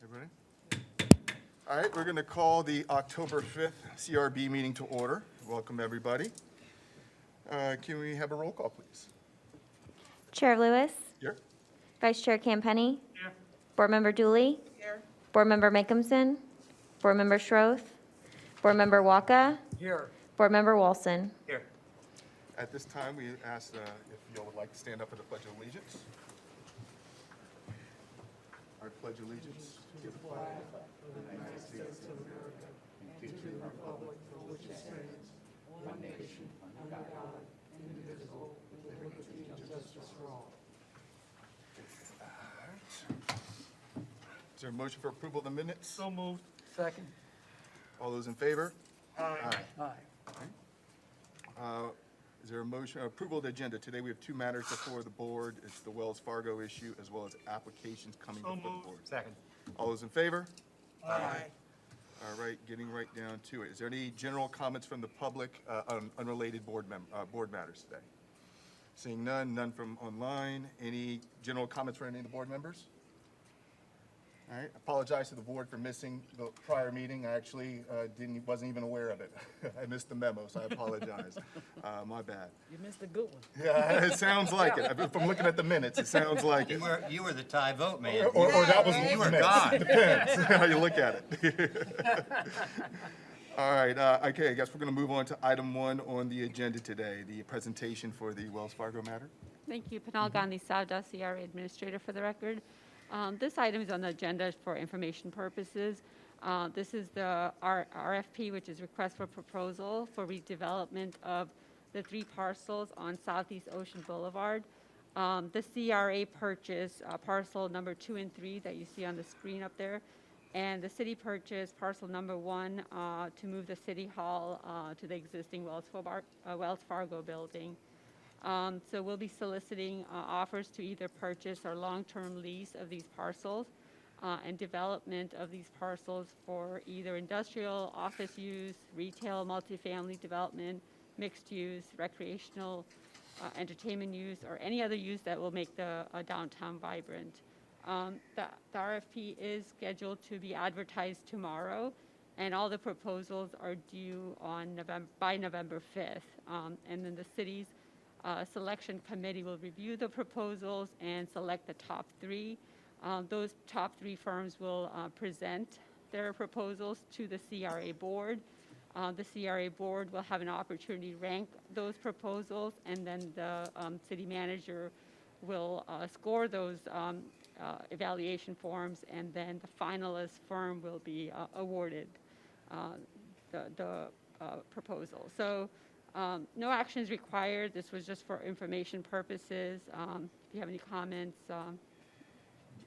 Everybody? All right, we're going to call the October 5th CRB meeting to order. Welcome, everybody. Can we have a roll call, please? Chair Lewis, Here. Vice Chair Campenny. Here. Board Member Dooley. Here. Board Member Makeumson. Board Member Schroeth. Board Member Waka. Here. Board Member Walson. Here. At this time, we ask if you all would like to stand up for the Pledge of Allegiance. I pledge allegiance to the flag of the United States of America and to the republic for which it stands, one nation, under God, indivisible, with liberty and justice for all. Is there a motion for approval of the minutes? So moved. Second. All those in favor? Aye. Is there a motion, approval of the agenda? Today we have two matters before the board. It's the Wells Fargo issue as well as applications coming before the board. Second. All those in favor? Aye. All right, getting right down to it. Is there any general comments from the public on unrelated board matters today? Seeing none, none from online. Any general comments from any of the board members? All right, apologize to the board for missing the prior meeting. I actually wasn't even aware of it. I missed the memo, so I apologize. My bad. You missed a good one. Yeah, it sounds like it. From looking at the minutes, it sounds like it. You were the tie vote, man. Or that was You were missed. gone. Depends how you look at it. All right, okay, I guess we're going to move on to item 1 on the agenda today, the presentation for the Wells Fargo matter. Thank you. Panal Gandhi Savda, CRA Administrator for the record. This item is on the agenda for information purposes. This is the RFP, which is request for proposal for redevelopment of the 3 parcels on Southeast Ocean Boulevard. The CRA purchased parcel number 2 and 3 that you see on the screen up there. And the city purchased parcel number 1 to move the city hall to the existing Wells Fargo building. So we'll be soliciting offers to either purchase or long-term lease of these parcels and development of these parcels for either industrial, office use, retail, multifamily development, mixed use, recreational, entertainment use, or any other use that will make the downtown vibrant. The RFP is scheduled to be advertised tomorrow, and all the proposals are due on by November 5th. And then the city's selection committee will review the proposals and select the top 3. Those top 3 firms will present their proposals to the CRA board. The CRA board will have an opportunity to rank those proposals, and then the city manager will score those evaluation forms, and then the finalist firm will be awarded the proposal. So no action is required. This was just for information purposes. If you have any comments,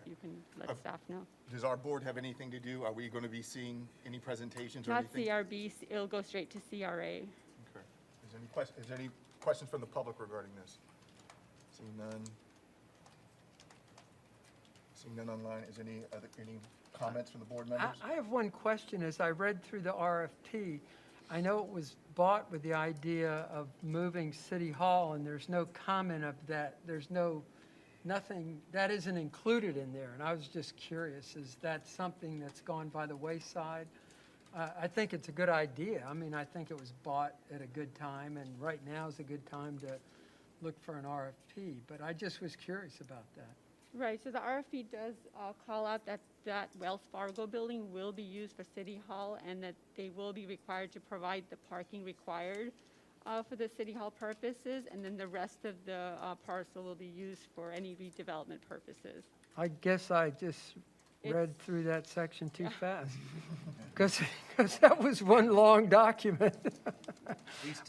you can let staff know. Does our board have anything to do? Are we going to be seeing any presentations or Not anything? CRB, it'll go straight to CRA. Okay. Is there any questions from the public regarding this? Seeing none. Seeing none online. Is any comments from the board members? I have one question. As I read through the RFP, I know it was bought with the idea of moving City Hall, and there's no comment of that. There's nothing, that isn't included in there. And I was just curious, is that something that's gone by the wayside? I think it's a good idea. I mean, I think it was bought at a good time, and right now is a good time to look for an RFP. But I just was curious about that. Right, so the RFP does call out that Wells Fargo building will be used for City Hall, and that they will be required to provide the parking required for the City Hall purposes, and then the rest of the parcel will be used for any redevelopment purposes. I guess I just read through that section too fast, because that was one long document.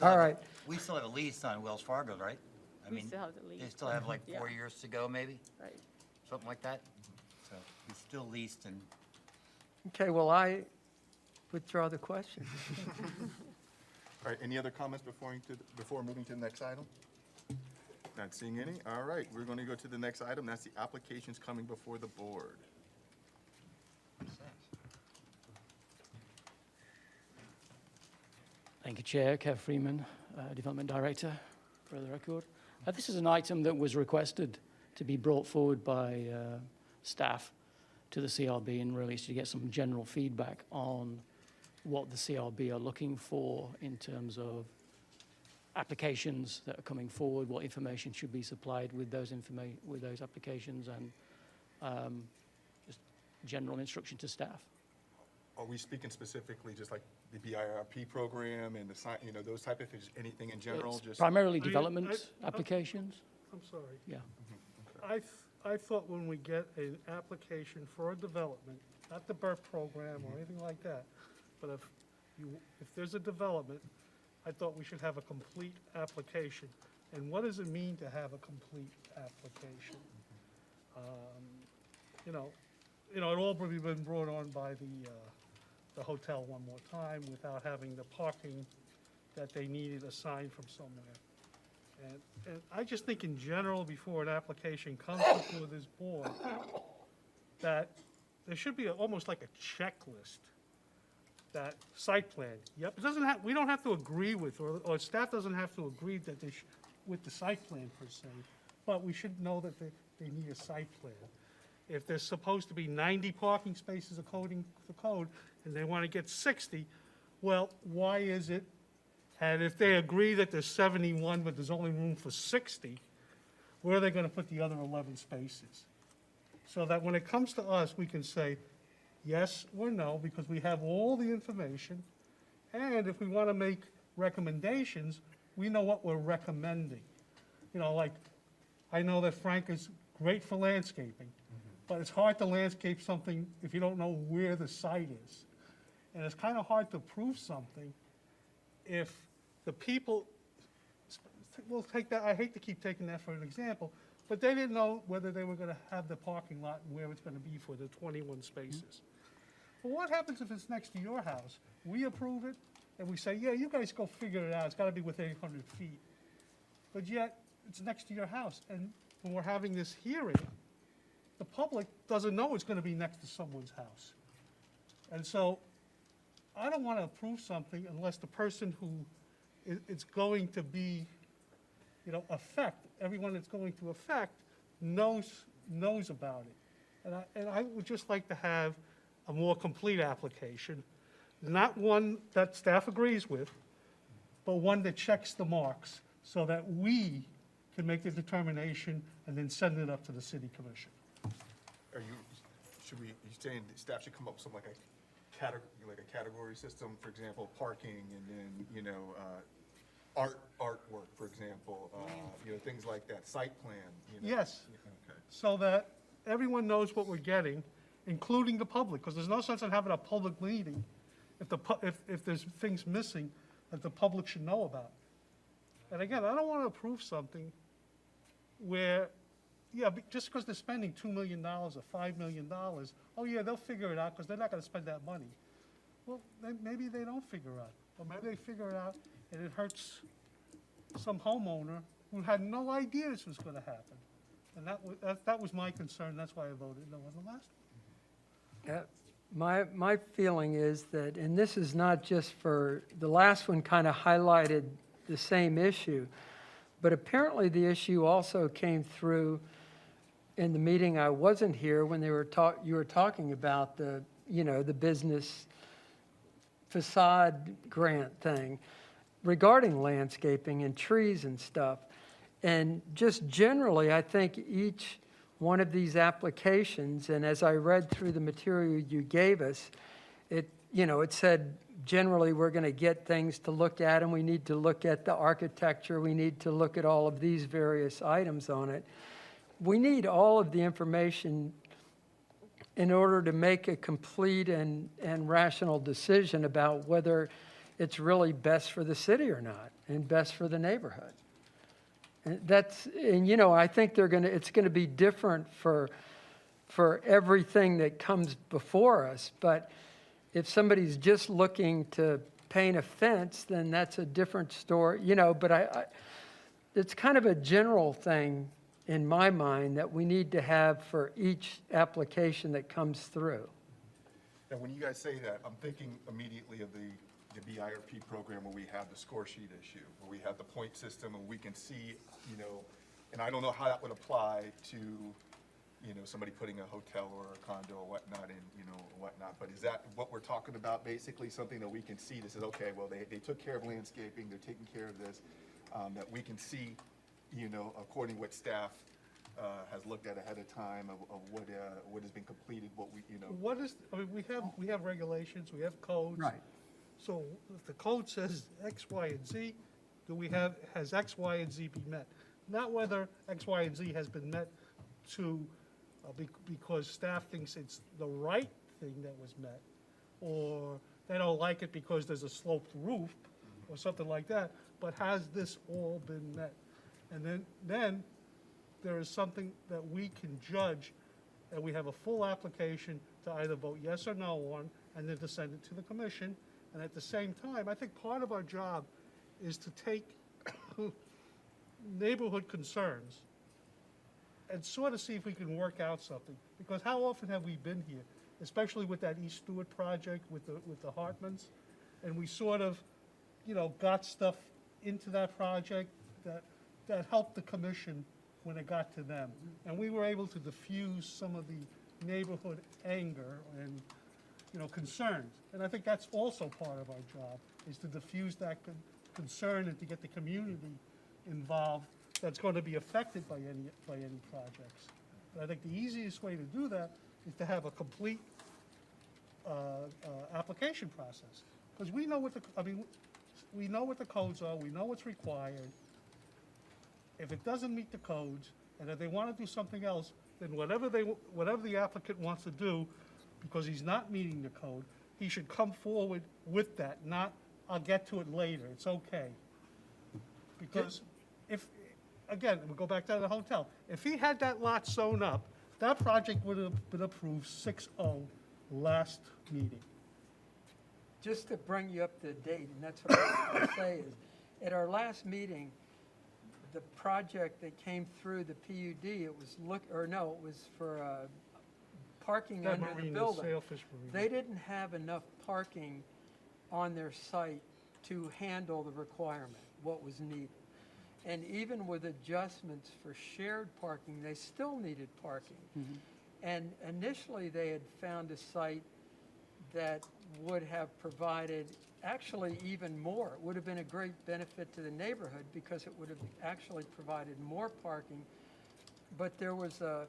All right. We still have a lease on Wells Fargo, right? I We mean, still have the lease. they still have like 4 Yeah. years to go, maybe? Right. Something like that? So it's still leased and Okay, well, I withdraw the question. All right, any other comments before moving to the next item? Not seeing any. All right, we're going to go to the next item. That's the applications coming before the board. Thank you, Chair. Kev Freeman, Development Director, for the record. This is an item that was requested to be brought forward by staff to the CRB, and really to get some general feedback on what the CRB are looking for in terms of applications that are coming forward, what information should be supplied with those applications, and just general instruction to staff. Are we speaking specifically just like the BIRP program and those type of things, anything in general? It's Just primarily development applications. I'm sorry. Yeah. I thought when we get an application for a development, not the BERT program or anything like that, but if there's a development, I thought we should have a complete application. And what does it mean to have a complete application? It all probably been brought on by the hotel one more time without having the parking that they needed assigned from somewhere. And I just think in general, before an application comes before this board, that there should be almost like a checklist, that site plan, yep, it doesn't have, we don't have to agree with, or staff doesn't have to agree that with the site plan per se, but we should know that they need a site plan. If there's supposed to be 90 parking spaces according to the code, and they want to get 60, well, why is it? And if they agree that there's 71, but there's only room for 60, where are they going to put the other 11 spaces? So that when it comes to us, we can say yes or no, because we have all the information. And if we want to make recommendations, we know what we're recommending. Like, I know that Frank is great for landscaping, but it's hard to landscape something if you don't know where the site is. And it's kind of hard to prove something if the people, we'll take that, I hate to keep taking that for an example, but they didn't know whether they were going to have the parking lot and where it's going to be for the 21 spaces. But what happens if it's next to your house? We approve it, and we say, yeah, you guys go figure it out, it's got to be within 800 feet. But yet, it's next to your house, and when we're having this hearing, the public doesn't know it's going to be next to someone's house. And so, I don't want to approve something unless the person who it's going to be, affect, everyone it's going to affect knows about it. And I would just like to have a more complete application, not one that staff agrees with, but one that checks the marks so that we can make the determination and then send it up to the city commission. are you saying the staff should come up with something like a category system, for example, parking, and then, artwork, for example, things like that, site plan, Yes. Okay. So that everyone knows what we're getting, including the public, because there's no sense in having a public meeting if there's things missing that the public should know about. And again, I don't want to approve something where, just because they're spending $2 million or $5 million, oh yeah, they'll figure it out because they're not going to spend that money. Well, then maybe they don't figure it out, or maybe they figure it out and it hurts some homeowner who had no idea this was going to happen. And that was my concern, that's why I voted no on the last one. My feeling is that, and this is not just for, the last one kind of highlighted the same issue, but apparently the issue also came through in the meeting I wasn't here when you were talking about the business facade grant thing regarding landscaping and trees and stuff. And just generally, I think each one of these applications, and as I read through the material you gave us, it said generally we're going to get things to look at, and we need to look at the architecture, we need to look at all of these various items on it. We need all of the information in order to make a complete and rational decision about whether it's really best for the city or not, and best for the neighborhood. And I think it's going to be different for everything that comes before us. But if somebody's just looking to paint a fence, then that's a different story. But it's kind of a general thing in my mind that we need to have for each application that comes through. And when you guys say that, I'm thinking immediately of the BIRP program where we have the score sheet issue, where we have the point system and we can see, and I don't know how that would apply to somebody putting a hotel or a condo or whatnot in, whatnot. But is that what we're talking about, basically, something that we can see that says, okay, well, they took care of landscaping, they're taking care of this, that we can see, according to what staff has looked at ahead of time of what has been completed, what we, What is, I mean, we have regulations, we have codes. Right. So if the code says X, Y, and Z, has X, Y, and Z been met? Not whether X, Y, and Z has been met because staff thinks it's the right thing that was met, or they don't like it because there's a sloped roof, or something like that, but has this all been met? And then there is something that we can judge, and we have a full application to either vote yes or no on, and then to send it to the commission. And at the same time, I think part of our job is to take neighborhood concerns and sort of see if we can work out something. Because how often have we been here, especially with that East Stewart project with the Hartmans, and we sort of, got stuff into that project that helped the commission when it got to them. And we were able to diffuse some of the neighborhood anger and, concerns. And I think that's also part of our job, is to diffuse that concern and to get the community involved that's going to be affected by any projects. But I think the easiest way to do that is to have a complete application process. Because we know we know what the codes are, we know what's required. If it doesn't meet the codes, and if they want to do something else, then whatever the applicant wants to do, because he's not meeting the code, he should come forward with that, not, I'll get to it later, it's okay. Because again, we go back to the hotel, if he had that lot sewn up, that project would have been approved 6-0 last meeting. Just to bring you up to date, and that's what I was going to say, is at our last meeting, the project that came through the PUD, it was for parking That under the marina, building. Sailfish Marina. They didn't have enough parking on their site to handle the requirement, what was needed. And even with adjustments for shared parking, they still needed parking. And initially, they had found a site that would have provided actually even more. It would have been a great benefit to the neighborhood because it would have actually provided more parking. But there was a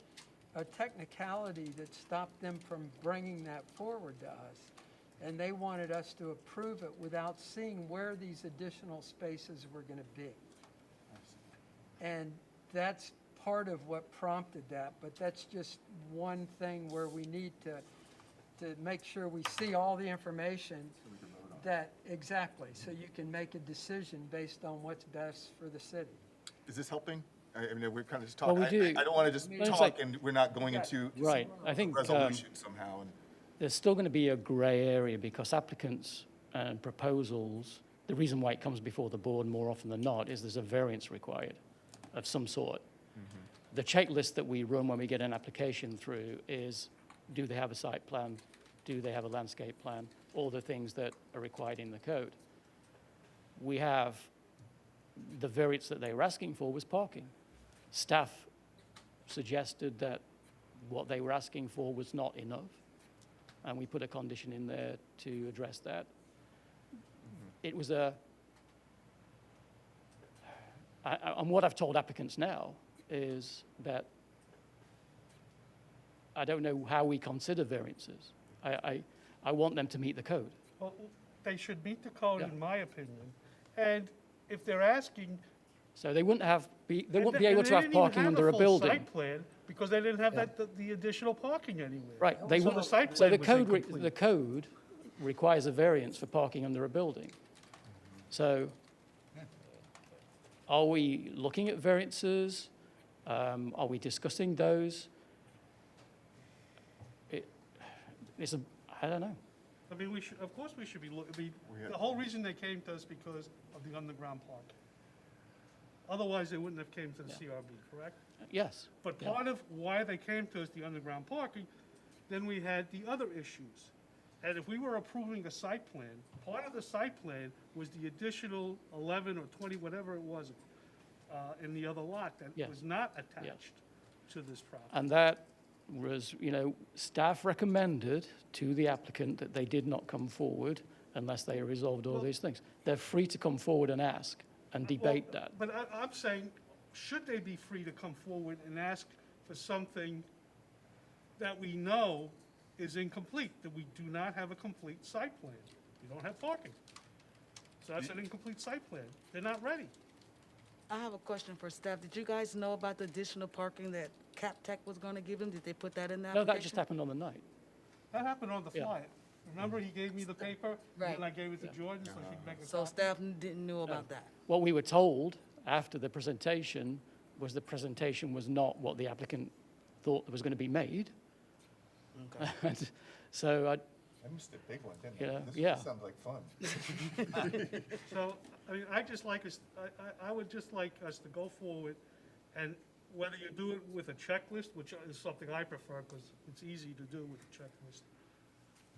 technicality that stopped them from bringing that forward to us. And they wanted us to approve it without seeing where these additional spaces were going to be. And that's part of what prompted that, but that's just one thing where we need to make sure we see all the information that, exactly, so you can make a decision based on what's best for the city. is this helping? I mean, we're kind of just Well, talking. we do. I don't want to just It's talk like- and we're not going into Right, I think resolution somehow. And there's still going to be a grey area because applicants and proposals, the reason why it comes before the board more often than not is there's a variance required of some sort. The checklist that we run when we get an application through is, do they have a site plan? Do they have a landscape plan? All the things that are required in the code. We have, the variance that they were asking for was parking. Staff suggested that what they were asking for was not enough, and we put a condition in there to address that. It was and what I've told applicants now is that I don't know how we consider variances. I want them to meet the code. Well, they should meet the code, Yeah. in my opinion. And if they're asking. So they wouldn't be able and to have they didn't even parking have under a full building. Site plan, because they didn't have the additional parking anywhere. Right, they So would, the site so plan the was code, incomplete. the code requires a variance for parking under a building. So are we looking at variances? Are we discussing those? I don't know. I mean, of course we should be looking, We have- the whole reason they came to us because of the underground parking. Otherwise, they wouldn't have came to the CRB, correct? Yes. But Yeah. part of why they came to us, the underground parking, then we had the other issues. And if we were approving a site plan, part of the site plan was the additional 11 or 20, whatever it was, in the other lot that Yeah. was not attached to this property. And that was, staff recommended to the applicant that they did not come forward unless they resolved all these things. They're free to come forward and ask and debate Well, that. But I'm saying, should they be free to come forward and ask for something that we know is incomplete, that we do not have a complete site plan? We don't have parking. So that's an incomplete site plan. They're not ready. I have a question for staff. Did you guys know about the additional parking that Cap Tech was going to give them? Did they put that in the No, application? that just happened on the night. That happened on the Yeah. flyer. Remember, he gave me the paper, Right. and I gave it to Jordan, so she'd make a So copy? staff didn't know about that? What we were told after the presentation was the presentation was not what the applicant thought was going to be made. And so I missed a big one, didn't Yeah, I? This yeah. sounds like fun. So, I mean, I would just like us to go forward, and whether you do it with a checklist, which is something I prefer, because it's easy to do with a checklist.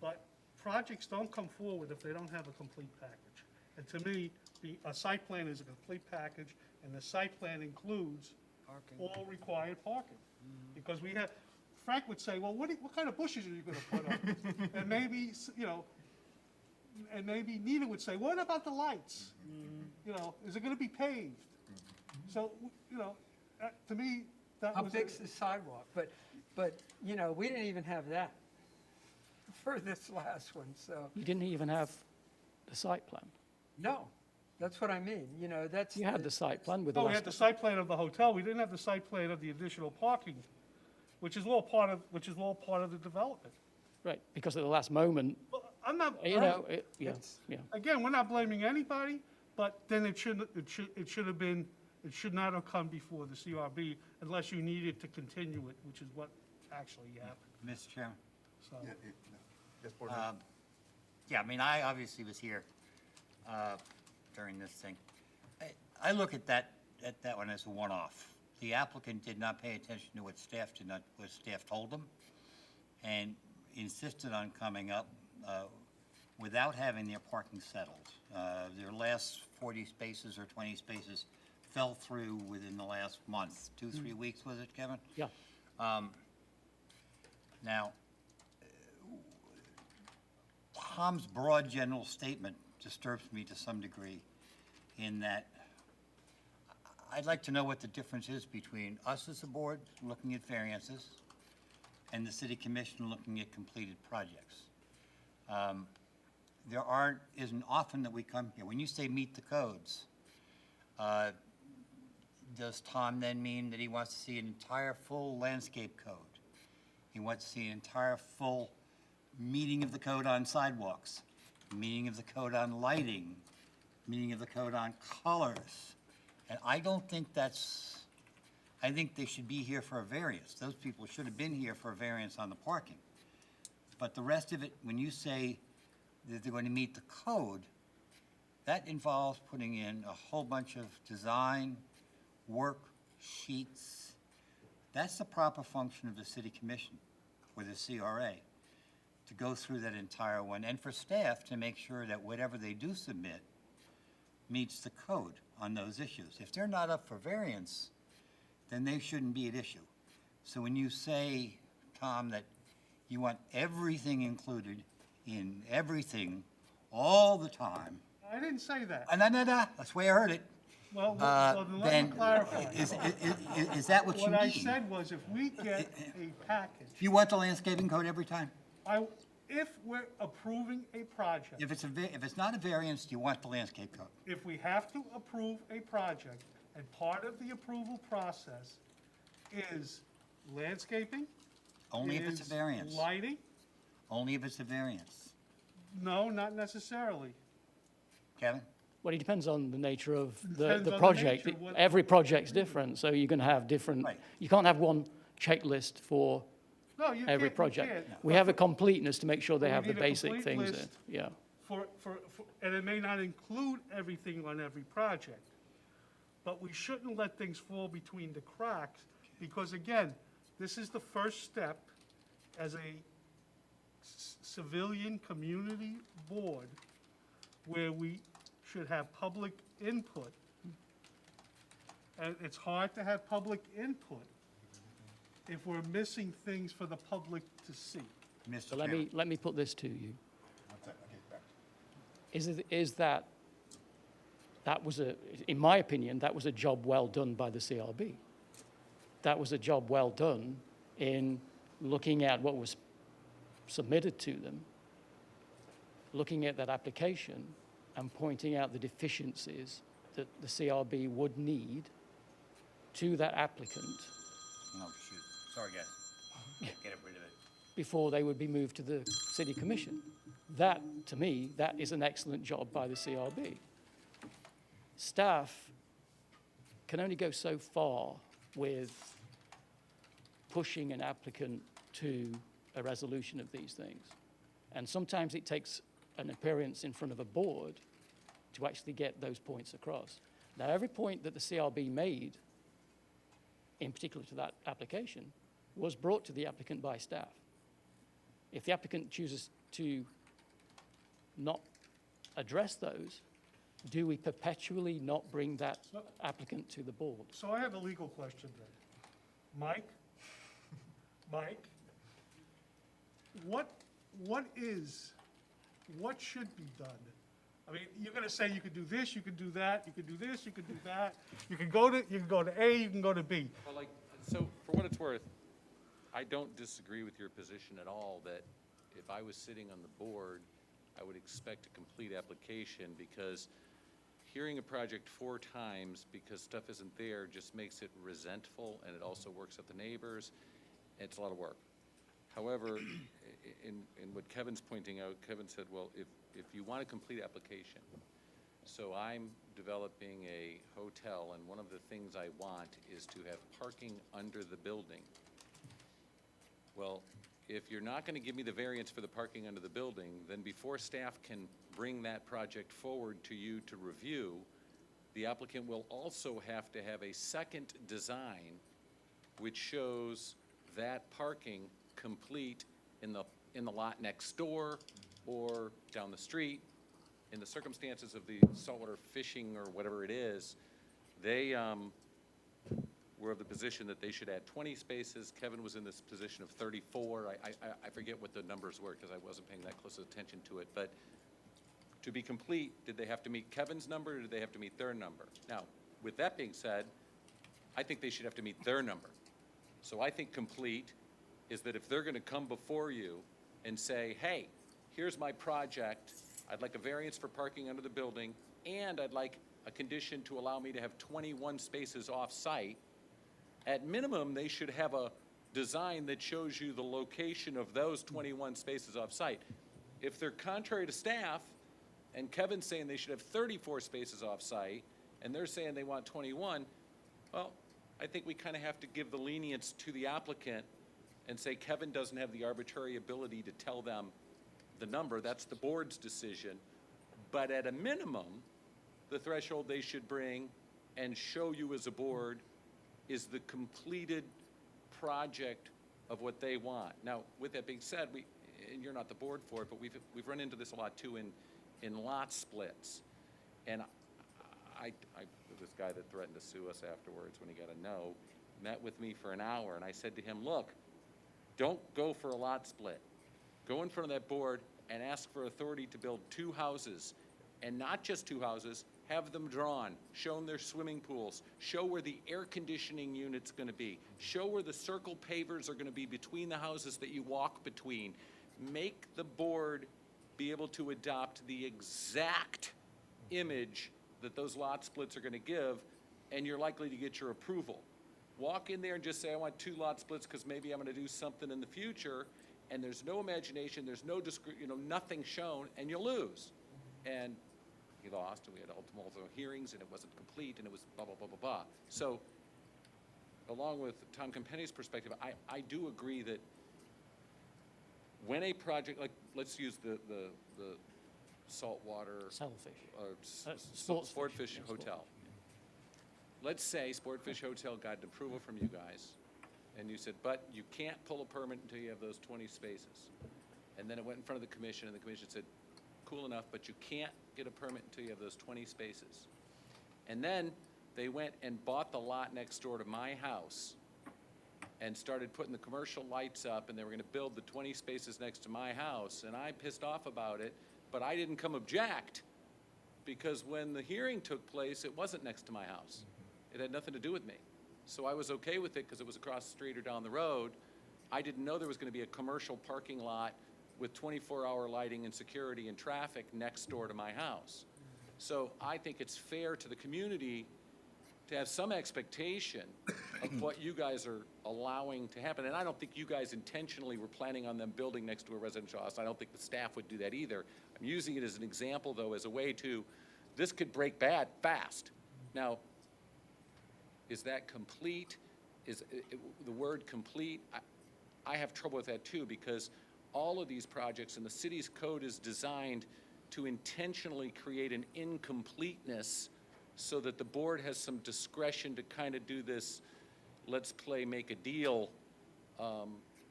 But projects don't come forward if they don't have a complete package. And to me, a site plan is a complete package, and the site plan includes Parking. all required parking. Because we have, Frank would say, well, what kind of bushes are you gonna put up? And maybe, and maybe Nina would say, what about the lights? Is it gonna be paved? So, to me, that How was. big's the sidewalk? But, we didn't even have that for this last one, so, you didn't even have the site plan. no, that's what I mean, that's. You had the site plan with the No, we had last, the site plan of the hotel, we didn't have the site plan of the additional parking, which is all part of the development. right, because at the last moment, Well, I'm not, yeah. again, we're not blaming anybody, but then it should not have come before the CRB unless you needed to continue it, which is what actually happened, Mr. Chairman? so. Yes, Board Member. Yeah, I mean, I obviously was here during this thing. I look at that one as a one-off. The applicant did not pay attention to what staff told them, and insisted on coming up without having their parking settled. Their last 40 spaces or 20 spaces fell through within the last month, 2-3 weeks, was it, Kevin? Yeah. Now, Tom's broad general statement disturbs me to some degree in that I'd like to know what the difference is between us as a board looking at variances and the city commission looking at completed projects. There isn't often that we come here. When you say meet the codes, does Tom then mean that he wants to see an entire full landscape code? He wants to see an entire full meeting of the code on sidewalks, meeting of the code on lighting, meeting of the code on colors. And I don't think I think they should be here for a variance. Those people should have been here for a variance on the parking. But the rest of it, when you say that they're going to meet the code, that involves putting in a whole bunch of design, worksheets. That's the proper function of the city commission or the CRA, to go through that entire one, and for staff to make sure that whatever they do submit meets the code on those issues. If they're not up for variance, then they shouldn't be at issue. So when you say, Tom, that you want everything included in everything all the time, I didn't say that. no, that's the way I heard it. Well, then let me Then, clarify. is that what you mean? What I said was, if we get a package, You want the landscaping code every time? if we're approving a project, If it's not a variance, you want the landscape code? if we have to approve a project, and part of the approval process is landscaping, Only if it's a is variance. lighting, Only if it's a variance. no, not necessarily. Kevin? Well, it depends on the nature of Depends on the the project. nature, what- Every project's different, so you're going to have different, Right. you can't have one checklist for No, you every can't, project. you can't. We have a completeness to make sure they We have the need a basic complete things in. list. Yeah. And it may not include everything on every project. But we shouldn't let things fall between the cracks, because again, this is the first step as a civilian community board where we should have public input. And it's hard to have public input if we're missing things for the public to see. Mr. So Chairman. let me put this to you. One second, I'll get back. Is that was in my opinion, that was a job well done by the CRB. That was a job well done in looking at what was submitted to them, looking at that application and pointing out the deficiencies that the CRB would need to that applicant Oh, shoot. Sorry, guys. Get rid of it. before they would be moved to the city commission. That, to me, that is an excellent job by the CRB. Staff can only go so far with pushing an applicant to a resolution of these things. And sometimes it takes an appearance in front of a board to actually get those points across. Now, every point that the CRB made, in particular to that application, was brought to the applicant by staff. If the applicant chooses to not address those, do we perpetually not bring that applicant to the board? So I have a legal question then. Mike, what should be done? I mean, you're gonna say you could do this, you could do that, you could do this, you could do that. You can go to A, you can go to B. Well, like, so for what it's worth, I don't disagree with your position at all that if I was sitting on the board, I would expect a complete application because hearing a project 4 times because stuff isn't there just makes it resentful and it also works up the neighbors. It's a lot of work. However, in what Kevin's pointing out, Kevin said, well, if you want a complete application, so I'm developing a hotel, and one of the things I want is to have parking under the building. Well, if you're not going to give me the variance for the parking under the building, then before staff can bring that project forward to you to review, the applicant will also have to have a second design which shows that parking complete in the lot next door or down the street. In the circumstances of the saltwater fishing or whatever it is, they were of the position that they should add 20 spaces. Kevin was in this position of 34. I forget what the numbers were because I wasn't paying that close attention to it. But to be complete, did they have to meet Kevin's number or did they have to meet their number? Now, with that being said, I think they should have to meet their number. So I think complete is that if they're going to come before you and say, hey, here's my project, I'd like a variance for parking under the building, and I'd like a condition to allow me to have 21 spaces off-site, at minimum, they should have a design that shows you the location of those 21 spaces off-site. If they're contrary to staff, and Kevin's saying they should have 34 spaces off-site, and they're saying they want 21, well, I think we kind of have to give the lenience to the applicant and say Kevin doesn't have the arbitrary ability to tell them the number. That's the board's decision. But at a minimum, the threshold they should bring and show you as a board is the completed project of what they want. Now, with that being said, and you're not the board for it, but we've run into this a lot too in lot splits. And this guy that threatened to sue us afterwards when he got a no, met with me for an hour, and I said to him, look, don't go for a lot split. Go in front of that board and ask for authority to build 2 houses, and not just 2 houses, have them drawn, show them their swimming pools, show where the air conditioning unit's gonna be, show where the circle pavers are gonna be between the houses that you walk between. Make the board be able to adopt the exact image that those lot splits are gonna give, and you're likely to get your approval. Walk in there and just say, I want 2 lot splits because maybe I'm gonna do something in the future, and there's no imagination, there's no nothing shown, and you lose. And he lost, and we had multiple hearings, and it wasn't complete, and it was blah, blah, blah, blah, blah. So, along with Tom Campenny's perspective, I do agree that when a project, like, let's use the saltwater. Sailfish. Sportfish Yeah, Hotel. Let's say Sportfish Hotel got an approval from you guys, and you said, but you can't pull a permit until you have those 20 spaces. And then it went in front of the commission, and the commission said, cool enough, but you can't get a permit until you have those 20 spaces. And then they went and bought the lot next door to my house, and started putting the commercial lights up, and they were gonna build the 20 spaces next to my house, and I pissed off about it, but I didn't come object, because when the hearing took place, it wasn't next to my house. It had nothing to do with me. So I was okay with it because it was across the street or down the road. I didn't know there was gonna be a commercial parking lot with 24-hour lighting and security and traffic next door to my house. So I think it's fair to the community to have some expectation of what you guys are allowing to happen. And I don't think you guys intentionally were planning on them building next to a residential house. I don't think the staff would do that either. I'm using it as an example, though, as a way to, this could break bad fast. Now, is that complete? Is the word complete? I have trouble with that too, because all of these projects and the city's code is designed to intentionally create an incompleteness so that the board has some discretion to kind of do this, let's play, make a deal,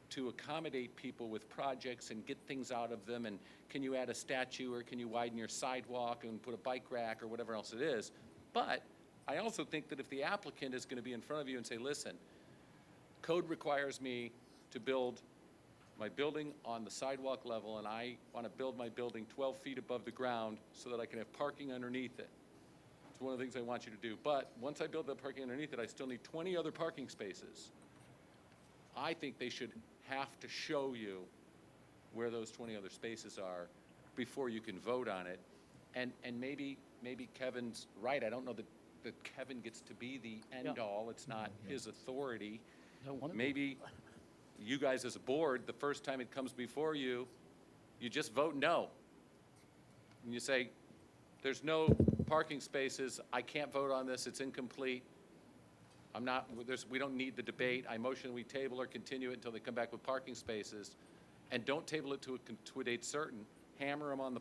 to accommodate people with projects and get things out of them, and can you add a statue, or can you widen your sidewalk and put a bike rack, or whatever else it is. But I also think that if the applicant is gonna be in front of you and say, listen, code requires me to build my building on the sidewalk level, and I wanna build my building 12 feet above the ground so that I can have parking underneath it. It's one of the things I want you to do. But once I build that parking underneath it, I still need 20 other parking spaces. I think they should have to show you where those 20 other spaces are before you can vote on it. And maybe Kevin's right. I don't know that Kevin gets to be the end-all. It's not his authority. Don't want to be. Maybe you guys as a board, the first time it comes before you, you just vote no. And you say, there's no parking spaces, I can't vote on this, it's incomplete. We don't need the debate, I motion we table or continue it until they come back with parking spaces. And don't table it to a date certain, hammer them on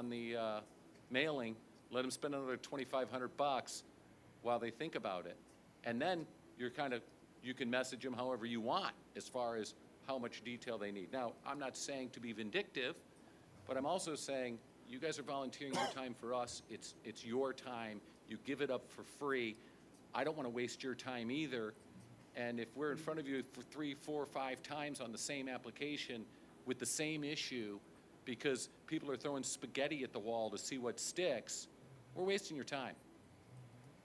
the mailing, let them spend another $2,500 while they think about it. And then you can message them however you want as far as how much detail they need. Now, I'm not saying to be vindictive, but I'm also saying you guys are volunteering your time for us. It's your time. You give it up for free. I don't want to waste your time either. And if we're in front of you for 3, 4, 5 times on the same application with the same issue because people are throwing spaghetti at the wall to see what sticks, we're wasting your time.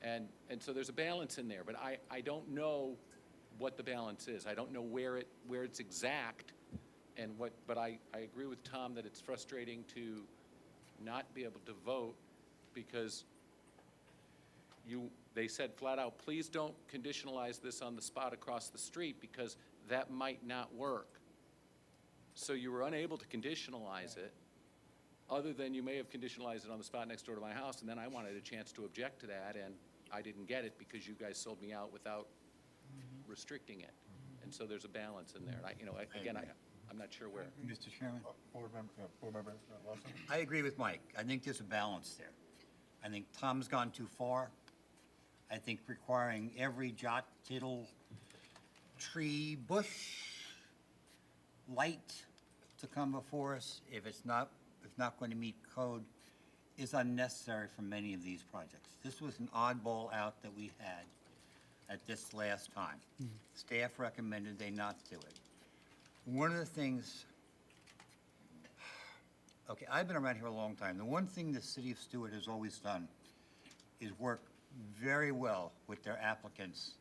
And so there's a balance in there, but I don't know what the balance is. I don't know where it's exact and but I agree with Tom that it's frustrating to not be able to vote because they said flat out, please don't conditionalize this on the spot across the street because that might not work. So you were unable to conditionalize it, other than you may have conditionalized it on the spot next door to my house, and then I wanted a chance to object to that, and I didn't get it because you guys sold me out without restricting it. And so there's a balance in there. And I'm not sure where. Mr. Chairman? Board member Lawson? I agree with Mike. I think there's a balance there. I think Tom's gone too far. I think requiring every jot, tittle, tree, bush, light to come before us, if it's not going to meet code, is unnecessary for many of these projects. This was an oddball out that we had at this last time. Staff recommended they not do it. One of the things, okay, I've been around here a long time. The one thing the city of Stewart has always done is work very well with their applicants.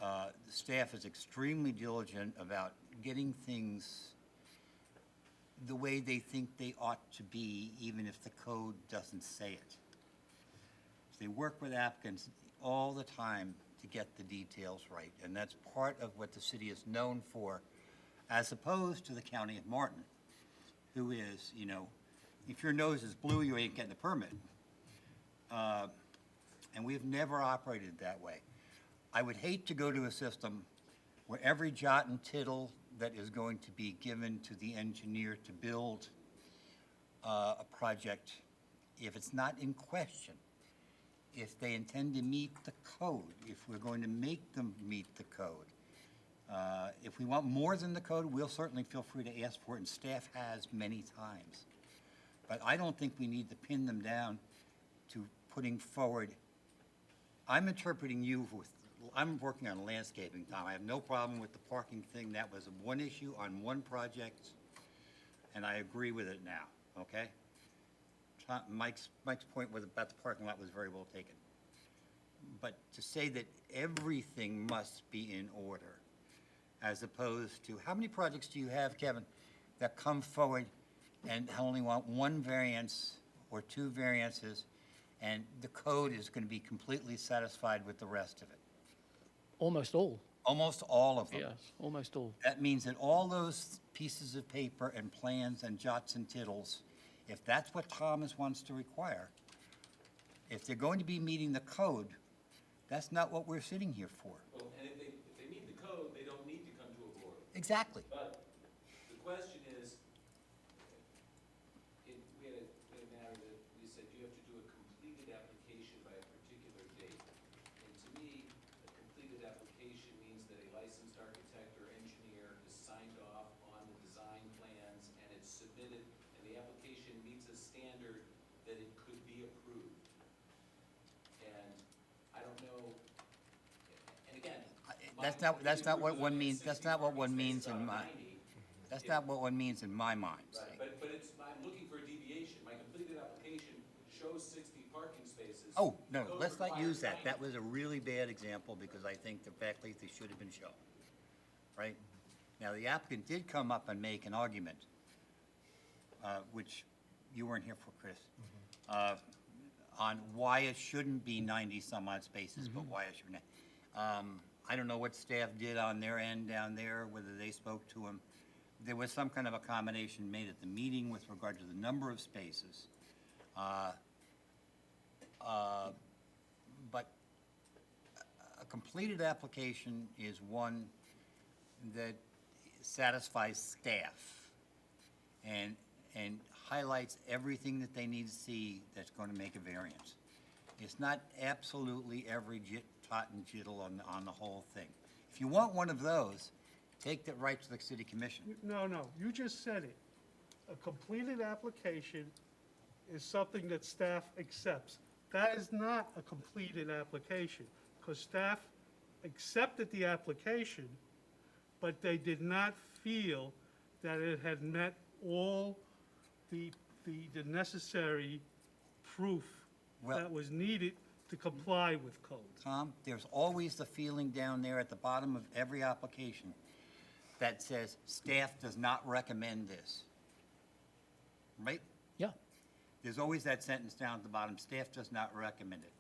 The staff is extremely diligent about getting things the way they think they ought to be, even if the code doesn't say it. They work with applicants all the time to get the details right, and that's part of what the city is known for, as opposed to the county of Martin, who is, if your nose is blue, you ain't getting a permit. And we've never operated that way. I would hate to go to a system where every jot and tittle that is going to be given to the engineer to build a project, if it's not in question, if they intend to meet the code, if we're going to make them meet the code. If we want more than the code, we'll certainly feel free to ask for it, and staff has many times. But I don't think we need to pin them down to putting forward. I'm interpreting you with I'm working on landscaping, Tom. I have no problem with the parking thing. That was one issue on one project, and I agree with it now, okay? Mike's point about the parking lot was very well taken. But to say that everything must be in order, as opposed to, how many projects do you have, Kevin, that come forward and only want one variance or two variances, and the code is going to be completely satisfied with the rest of it? Almost all, Almost all of them. yes, almost all. That means that all those pieces of paper and plans and jots and tittles, if that's what Thomas wants to require, if they're going to be meeting the code, that's not what we're sitting here for. Well, and if they meet the code, they don't need to come to a board. Exactly. But the question is, we had a matter that we said you have to do a completed application by a particular date. And to me, a completed application means that a licensed architect or engineer is signed off on the design plans and it's submitted, and the application meets a standard that it could be approved. And I don't know, and again. That's not what one means, that's not what one means in my, that's not what one means in my mind. Right, but it's, I'm looking for a deviation. My completed application shows 60 parking spaces. Oh, no, Code let's not requires use that. 90. That was a really bad example because I think the fact that they should have been shown, right? Now, the applicant did come up and make an argument, which you weren't here for, Chris, on why it shouldn't be 90-some-odd spaces, but why it shouldn't. I don't know what staff did on their end down there, whether they spoke to him. There was some kind of accommodation made at the meeting with regard to the number of spaces. But a completed application is one that satisfies staff and highlights everything that they need to see that's going to make a variance. It's not absolutely every tot and jittle on the whole thing. If you want one of those, take that right to the city commission. No, you just said it. A completed application is something that staff accepts. That is not a completed application, because staff accepted the application, but they did not feel that it had met all the necessary proof Well- that was needed to comply with code. Tom, there's always the feeling down there at the bottom of every application that says, staff does not recommend this. Right? Yeah, There's always that sentence down at the bottom, staff does not recommend it.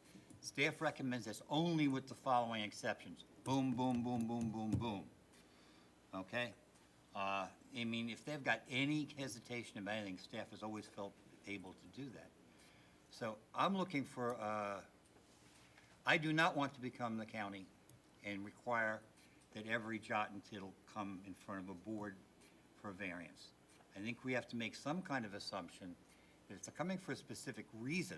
Staff recommends this only with the following exceptions. Boom, boom, boom, boom, boom, boom. Okay? I mean, if they've got any hesitation about anything, staff has always felt able to do that. So I'm looking for, I do not want to become the county and require that every jot and tittle come in front of a board for a variance. I think we have to make some kind of assumption that if they're coming for a specific reason,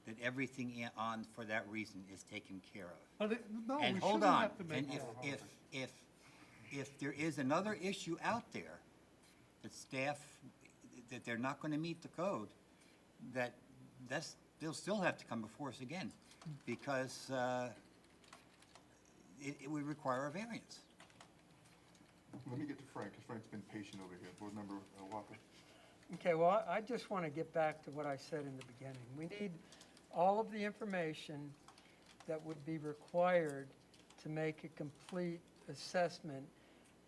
that everything on for that reason is taken care of. But no, we And shouldn't hold on, have to make and that. if there is another issue out there that staff, that they're not gonna meet the code, they'll still have to come before us again, because, it would require a variance. Let me get to Frank, because Frank's been patient over here. Board Member Walker? Okay, well, I just want to get back to what I said in the beginning. We need all of the information that would be required to make a complete assessment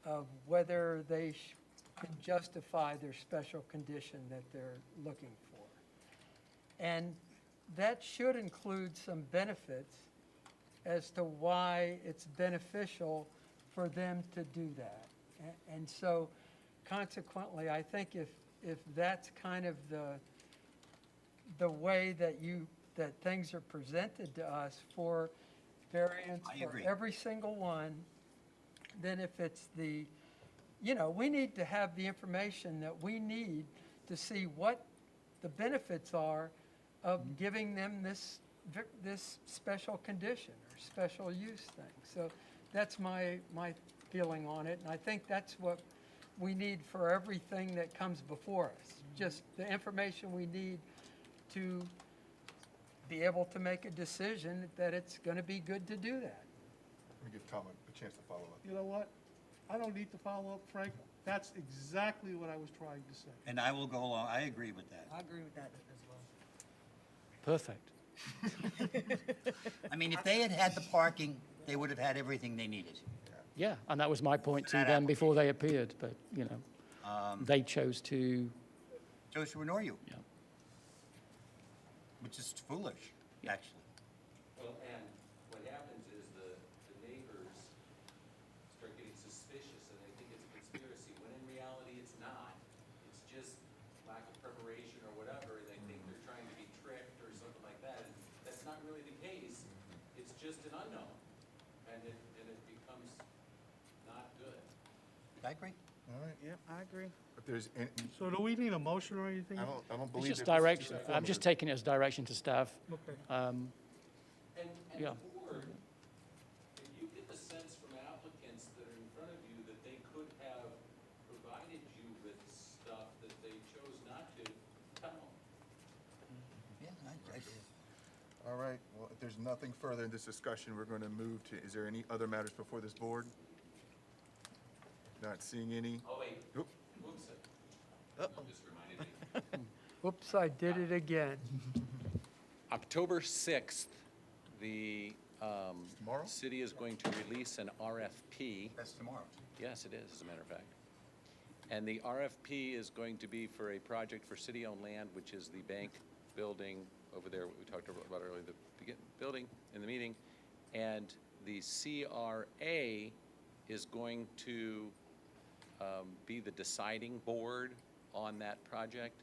of whether they can justify their special condition that they're looking for. And that should include some benefits as to why it's beneficial for them to do that. And so consequently, I think if that's kind of the way that things are presented to us for variance I for agree. every single one, then if it's we need to have the information that we need to see what the benefits are of giving them this special condition or special use thing. So that's my feeling on it, and I think that's what we need for everything that comes before us. Just the information we need to be able to make a decision that it's going to be good to do that. Let me give Tom a chance to follow up. You know what? I don't need to follow up, Frank. That's exactly what I was trying to say. And I will go along, I agree with that. I agree with that as well. Perfect. I mean, if they had had the parking, they would have had everything they needed. Yeah, and that was my point to That them before they appeared, but, you know, they chose to, Chose to ignore you, yeah. which is foolish, actually. Well, and what happens is the neighbors start getting suspicious and they think it's a conspiracy, when in reality it's not. It's just lack of preparation or whatever, and they think they're trying to be tricked or something like that. And that's not really the case. It's just an unknown. And it becomes not good. I agree. All right. Yep, I agree. If there's any, So do we need a motion or anything? I don't It's believe. just that this is direction. a I'm just formal- taking it as direction to staff. Okay. And Yeah. the board, if you get the sense from applicants that are in front of you that they could have provided you with stuff that they chose not to, tell them. Yeah, All right, well, if there's nothing further in this discussion, we're going to move to, is there any other matters before this board? Not seeing any. Oh, wait, Oop. oops, you just reminded me. Whoops, I did it again. October 6th, the Tomorrow? city is going to release an RFP. that's tomorrow. Yes, it is, as a matter of fact. And the RFP is going to be for a project for city-owned land, which is the bank building over there, what we talked about earlier, the building in the meeting. And the CRA is going to be the deciding board on that project.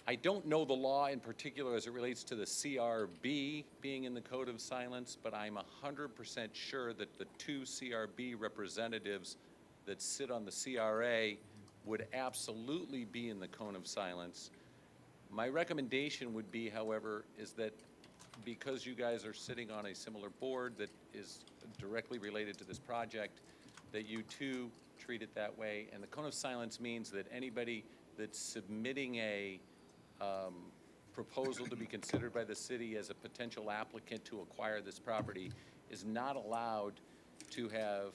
I don't know the law in particular as it relates to the CRB being in the code of silence, but I'm 100% sure that the two CRB representatives that sit on the CRA would absolutely be in the cone of silence. My recommendation would be, however, is that because you guys are sitting on a similar board that is directly related to this project, that you too treat it that way. And the cone of silence means that anybody that's submitting a proposal to be considered by the city as a potential applicant to acquire this property is not allowed to have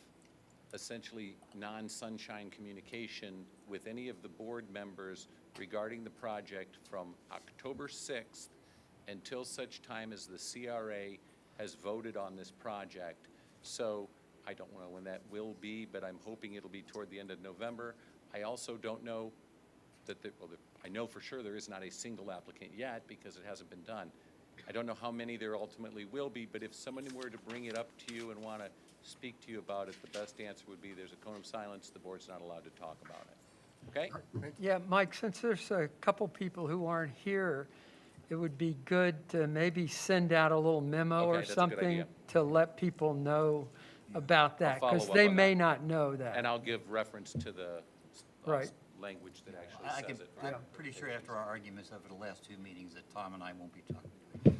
essentially non-sunshine communication with any of the board members regarding the project from October 6th until such time as the CRA has voted on this project. So I don't know when that will be, but I'm hoping it'll be toward the end of November. I also don't know that, I know for sure there is not a single applicant yet because it hasn't been done. I don't know how many there ultimately will be, but if someone were to bring it up to you and want to speak to you about it, the best answer would be there's a cone of silence, the board's not allowed to talk about it. Okay? Yeah, Mike, since there's a couple people who aren't here, it would be good to maybe send out a little memo Okay, or that's a good something idea. to let people know about that, follow because up they on may that. not know that. And I'll give reference to the Right. language that I actually can, says it. I'm pretty sure after our arguments over the last two meetings that Tom and I won't be talking to you.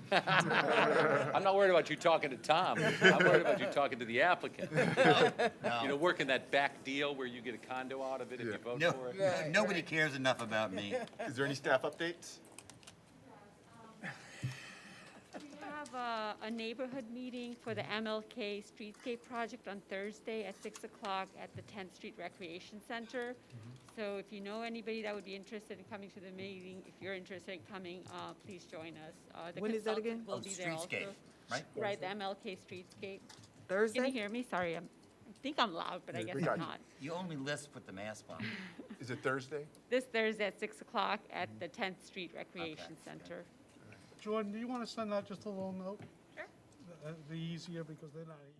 I'm not worried about you talking to Tom. I'm worried about you talking to the applicant. No. You know, working that back deal where you get a condo out of it if you vote No, for it. nobody cares enough about me. Is there any staff updates? We have a neighborhood meeting for the MLK Streetscape project on Thursday at 6 o'clock at the 10th Street Recreation Center. So if you know anybody that would be interested in coming to the meeting, if you're interested in coming, please join us. The When is that again? consultant will Oh, be there also. Streetscape, right? Right, the MLK Streetscape. Can you Thursday? hear me? Sorry, I think I'm loud, but I guess we got I'm you. not. You only lisp with the mask on. Is it Thursday? This Thursday at 6 o'clock at the 10th Street Recreation Center. Jordan, do you want to send out just a little note? Sure. That'd be easier because they're not here.